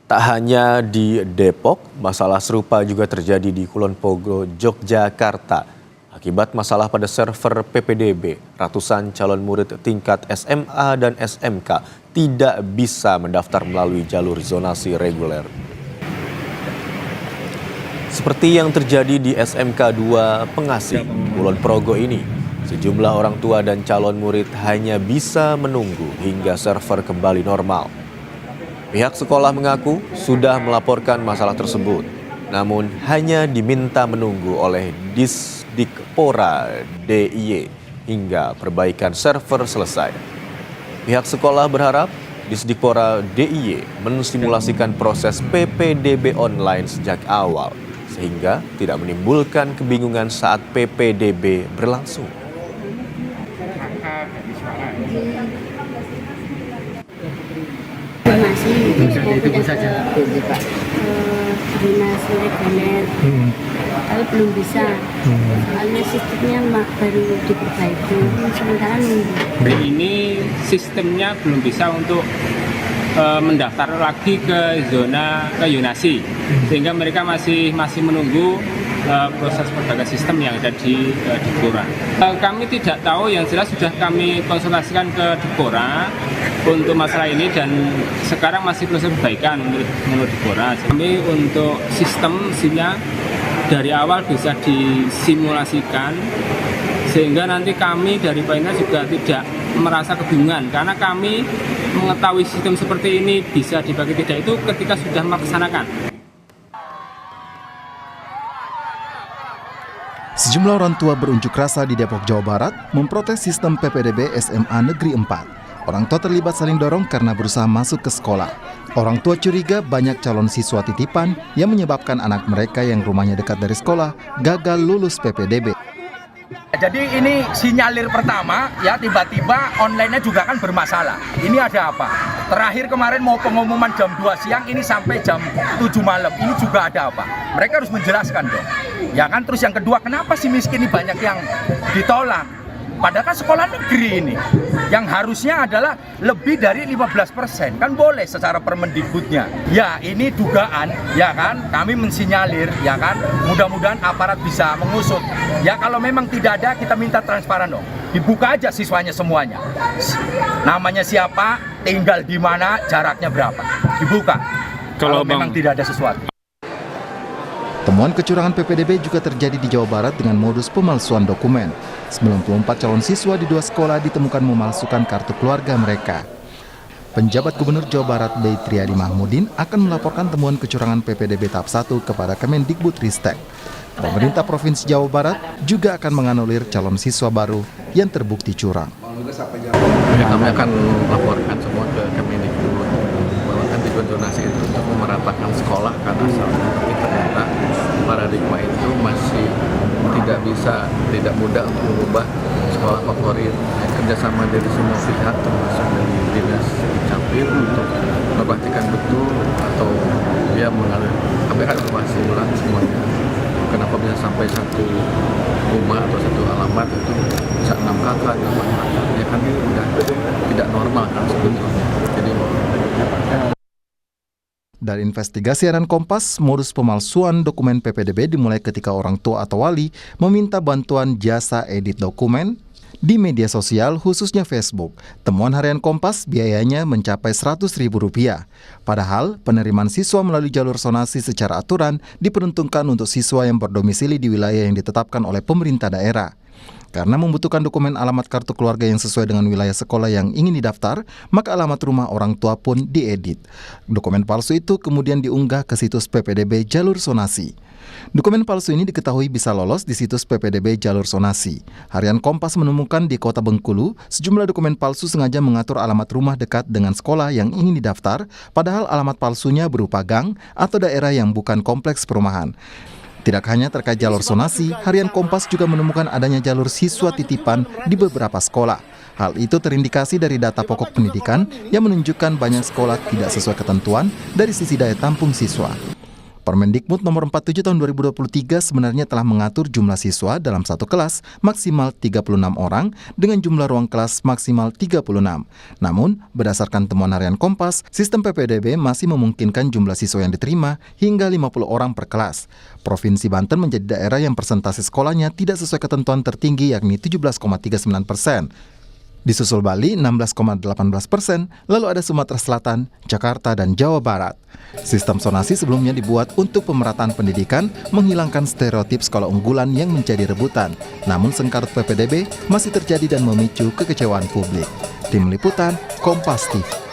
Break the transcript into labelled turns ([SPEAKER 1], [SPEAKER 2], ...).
[SPEAKER 1] Tak hanya di Depok, masalah serupa juga terjadi di Kulon Progo, Yogyakarta. Akibat masalah pada server PPDB, ratusan calon murid tingkat SMA dan SMK tidak bisa mendaftar melalui jalur zonasi reguler. Seperti yang terjadi di SMK 2 Pengasih, Kulon Progo ini, sejumlah orang tua dan calon murid hanya bisa menunggu hingga server kembali normal. Pihak sekolah mengaku sudah melaporkan masalah tersebut, namun hanya diminta menunggu oleh Disdikpora DIY hingga perbaikan server selesai. Pihak sekolah berharap Disdikpora DIY mensimulasikan proses PPDB online sejak awal, sehingga tidak menimbulkan kebingungan saat PPDB berlangsung.
[SPEAKER 2] Masih itu saja dinas reguler, tapi belum bisa. Soalnya sistemnya baru diperbaiki, sementara nunggu.
[SPEAKER 3] Ini sistemnya belum bisa untuk mendaftar lagi ke zona zonasi, sehingga mereka masih menunggu proses perbaikan sistem yang ada di Dipora. Kami tidak tahu, yang jelas sudah kami konsultasikan ke Dipora untuk masalah ini dan sekarang masih proses perbaikan menurut Dipora. Kami untuk sistemnya dari awal bisa disimulasikan sehingga nanti kami dari Pemda juga tidak merasa kebingungan, karena kami mengetahui sistem seperti ini bisa dibagi tidak itu ketika sudah melaksanakan.
[SPEAKER 4] Sejumlah orang tua berunjuk rasa di Depok, Jawa Barat memprotes sistem PPDB SMA Negeri 4. Orang tua terlibat saling dorong karena berusaha masuk ke sekolah. Orang tua curiga banyak calon siswa titipan yang menyebabkan anak mereka yang rumahnya dekat dari sekolah gagal lulus PPDB.
[SPEAKER 5] Jadi ini sinyalir pertama, ya tiba-tiba online-nya juga kan bermasalah. Ini ada apa? Terakhir kemarin mau pengumuman jam 2 siang, ini sampai jam 7 malam. Ini juga ada apa? Mereka harus menjelaskan dong. Ya kan, terus yang kedua, kenapa si miskin ini banyak yang ditolak? Padahal kan sekolah negeri ini, yang harusnya adalah lebih dari 15%, kan boleh secara Permendikbudnya. Ya ini dugaan, ya kan, kami mensinyalir, ya kan, mudah-mudahan aparat bisa mengusut. Ya kalau memang tidak ada, kita minta transparan dong, dibuka aja siswanya semuanya. Namanya siapa, tinggal di mana, jaraknya berapa, dibuka. Kalau memang tidak ada sesuatu.
[SPEAKER 4] Temuan kecurangan PPDB juga terjadi di Jawa Barat dengan modus pemalsuan dokumen. 94 calon siswa di 2 sekolah ditemukan memalsukan kartu keluarga mereka. Penjabat Gubernur Jawa Barat B. Triadi Mahmudin akan melaporkan temuan kecurangan PPDB tahap 1 kepada Kemendikbudristek. Pemerintah Provinsi Jawa Barat juga akan menganulir calon siswa baru yang terbukti curang.
[SPEAKER 6] Kami akan laporkan semua ke Kemendikbud bahwa kan tujuan zonasi itu untuk meratakan sekolah, karena tapi ternyata paradigma itu masih tidak mudah untuk mengubah sekolah favorit. Kerjasama dari semua pihak termasuk dari dinas Capil untuk memperhatikan betul atau dia mengalir. Kami akan evaluasi ulang semuanya. Kenapa bisa sampai satu rumah atau satu alamat itu bisa 6 kakak, 8 kakak, ya kan ini udah tidak normal kan sebetulnya. Jadi
[SPEAKER 4] dari investigasi harian Kompas, modus pemalsuan dokumen PPDB dimulai ketika orang tua atau wali meminta bantuan jasa edit dokumen di media sosial, khususnya Facebook. Temuan harian Kompas biayanya mencapai Rp100.000. Padahal penerimaan siswa melalui jalur zonasi secara aturan diperuntukkan untuk siswa yang berdomisili di wilayah yang ditetapkan oleh pemerintah daerah. Karena membutuhkan dokumen alamat kartu keluarga yang sesuai dengan wilayah sekolah yang ingin didaftar, maka alamat rumah orang tua pun diedit. Dokumen palsu itu kemudian diunggah ke situs PPDB jalur zonasi. Dokumen palsu ini diketahui bisa lolos di situs PPDB jalur zonasi. Harian Kompas menemukan di Kota Bengkulu, sejumlah dokumen palsu sengaja mengatur alamat rumah dekat dengan sekolah yang ingin didaftar, padahal alamat palsunya berupa gang atau daerah yang bukan kompleks perumahan. Tidak hanya terkait jalur zonasi, harian Kompas juga menemukan adanya jalur siswa titipan di beberapa sekolah. Hal itu terindikasi dari data pokok pendidikan yang menunjukkan banyak sekolah tidak sesuai ketentuan dari sisi daya tampung siswa. Permendikbud nomor 47 tahun 2023 sebenarnya telah mengatur jumlah siswa dalam satu kelas maksimal 36 orang dengan jumlah ruang kelas maksimal 36. Namun, berdasarkan temuan harian Kompas, sistem PPDB masih memungkinkan jumlah siswa yang diterima hingga 50 orang per kelas. Provinsi Banten menjadi daerah yang persentase sekolahnya tidak sesuai ketentuan tertinggi yakni 17,39%. Disusul Bali 16,18%, lalu ada Sumatera Selatan, Jakarta, dan Jawa Barat. Sistem zonasi sebelumnya dibuat untuk pemerataan pendidikan, menghilangkan stereotip sekolah unggulan yang menjadi rebutan. Namun sengkarut PPDB masih terjadi dan memicu kekecewaan publik. Tim Liputan, Kompas TV.